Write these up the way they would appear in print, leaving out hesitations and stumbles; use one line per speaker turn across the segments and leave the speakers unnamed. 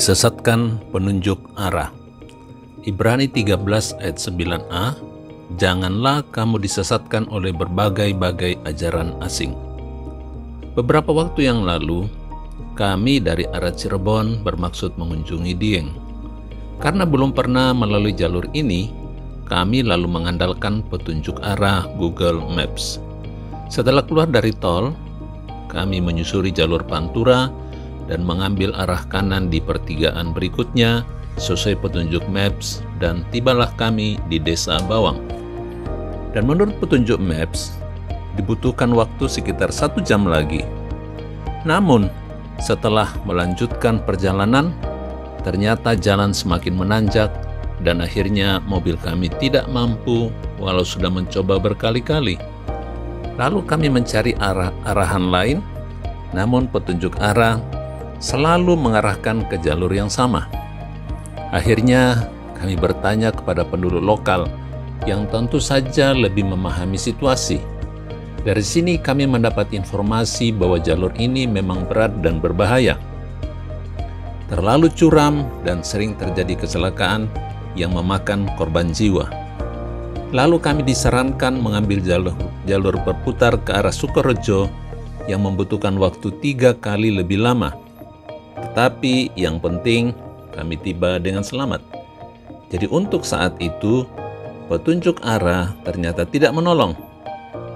Disesatkan penunjuk arah. Ibrani 13 ayat 9a, janganlah kamu disesatkan oleh berbagai-bagai ajaran asing. Beberapa waktu yang lalu, kami dari arah Cirebon bermaksud mengunjungi Dieng. Karena belum pernah melalui jalur ini, kami lalu mengandalkan petunjuk arah Google Maps. Setelah keluar dari tol, kami menyusuri jalur Pantura dan mengambil arah kanan di pertigaan berikutnya sesuai petunjuk Maps, dan tibalah kami di Desa Bawang. Dan menurut petunjuk Maps, dibutuhkan waktu sekitar 1 jam lagi. Namun, setelah melanjutkan perjalanan, ternyata jalan semakin menanjak dan akhirnya mobil kami tidak mampu walau sudah mencoba berkali-kali. Lalu kami mencari arahan lain, namun petunjuk arah selalu mengarahkan ke jalur yang sama. Akhirnya kami bertanya kepada penduduk lokal yang tentu saja lebih memahami situasi. Dari sini kami mendapat informasi bahwa jalur ini memang berat dan berbahaya, terlalu curam dan sering terjadi kecelakaan yang memakan korban jiwa. Lalu kami disarankan mengambil jalur berputar ke arah Sukorejo yang membutuhkan waktu 3 kali lebih lama. Tetapi yang penting kami tiba dengan selamat. Jadi untuk saat itu, petunjuk arah ternyata tidak menolong,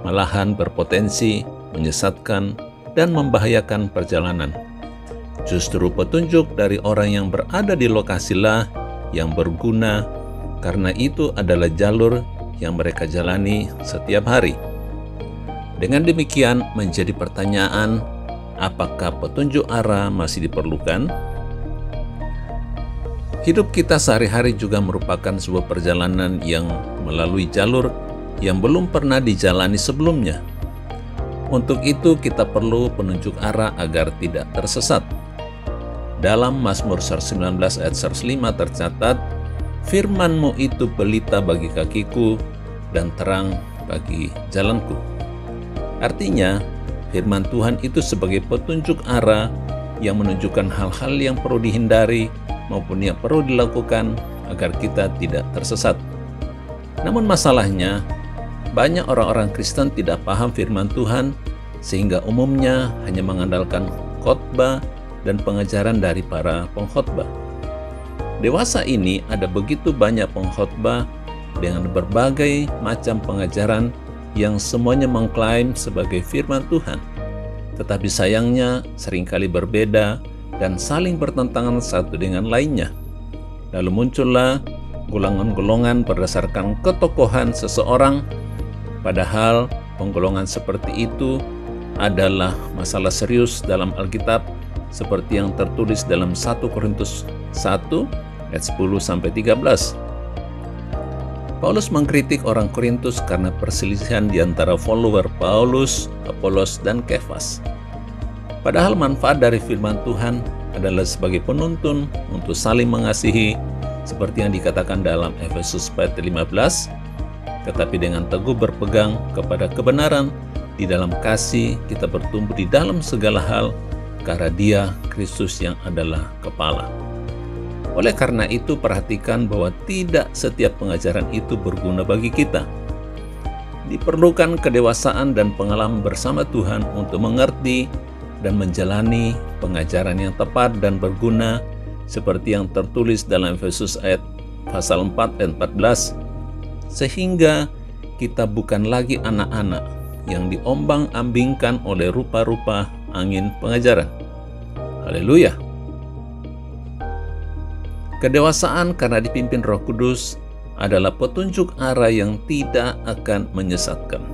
malahan berpotensi menyesatkan dan membahayakan perjalanan. Justru petunjuk dari orang yang berada di lokasilah yang berguna, karena itu adalah jalur yang mereka jalani setiap hari. Dengan demikian menjadi pertanyaan, apakah petunjuk arah masih diperlukan? Hidup kita sehari-hari juga merupakan sebuah perjalanan yang melalui jalur yang belum pernah dijalani sebelumnya. Untuk itu kita perlu penunjuk arah agar tidak tersesat. Dalam Mazmur 19 ayat 105 tercatat, "Firman-Mu itu pelita bagi kakiku dan terang bagi jalanku." Artinya, firman Tuhan itu sebagai petunjuk arah yang menunjukkan hal-hal yang perlu dihindari maupun yang perlu dilakukan agar kita tidak tersesat. Namun masalahnya, banyak orang-orang Kristen tidak paham firman Tuhan sehingga umumnya hanya mengandalkan khotbah dan pengajaran dari para pengkhotbah. Dewasa ini ada begitu banyak pengkhotbah dengan berbagai macam pengajaran yang semuanya mengklaim sebagai firman Tuhan. Tetapi sayangnya seringkali berbeda dan saling bertentangan satu dengan lainnya. Lalu muncullah golongan-golongan berdasarkan ketokohan seseorang, padahal penggolongan seperti itu adalah masalah serius dalam Alkitab, seperti yang tertulis dalam 1 Korintus 1 ayat 10-13. Paulus mengkritik orang Korintus karena perselisihan di antara follower Paulus, Apolos, dan Kefas. Padahal manfaat dari firman Tuhan adalah sebagai penuntun untuk saling mengasihi, seperti yang dikatakan dalam Efesus 4:15, tetapi dengan teguh berpegang kepada kebenaran, di dalam kasih kita bertumbuh di dalam segala hal, karena Dia, Kristus yang adalah kepala. Oleh karena itu, perhatikan bahwa tidak setiap pengajaran itu berguna bagi kita. Diperlukan kedewasaan dan pengalaman bersama Tuhan untuk mengerti dan menjalani pengajaran yang tepat dan berguna, seperti yang tertulis dalam Efesus pasal 4 ayat 14, sehingga kita bukan lagi anak-anak yang diombang-ambingkan oleh rupa-rupa angin pengajaran. Haleluya! Kedewasaan karena dipimpin Roh Kudus adalah petunjuk arah yang tidak akan menyesatkan.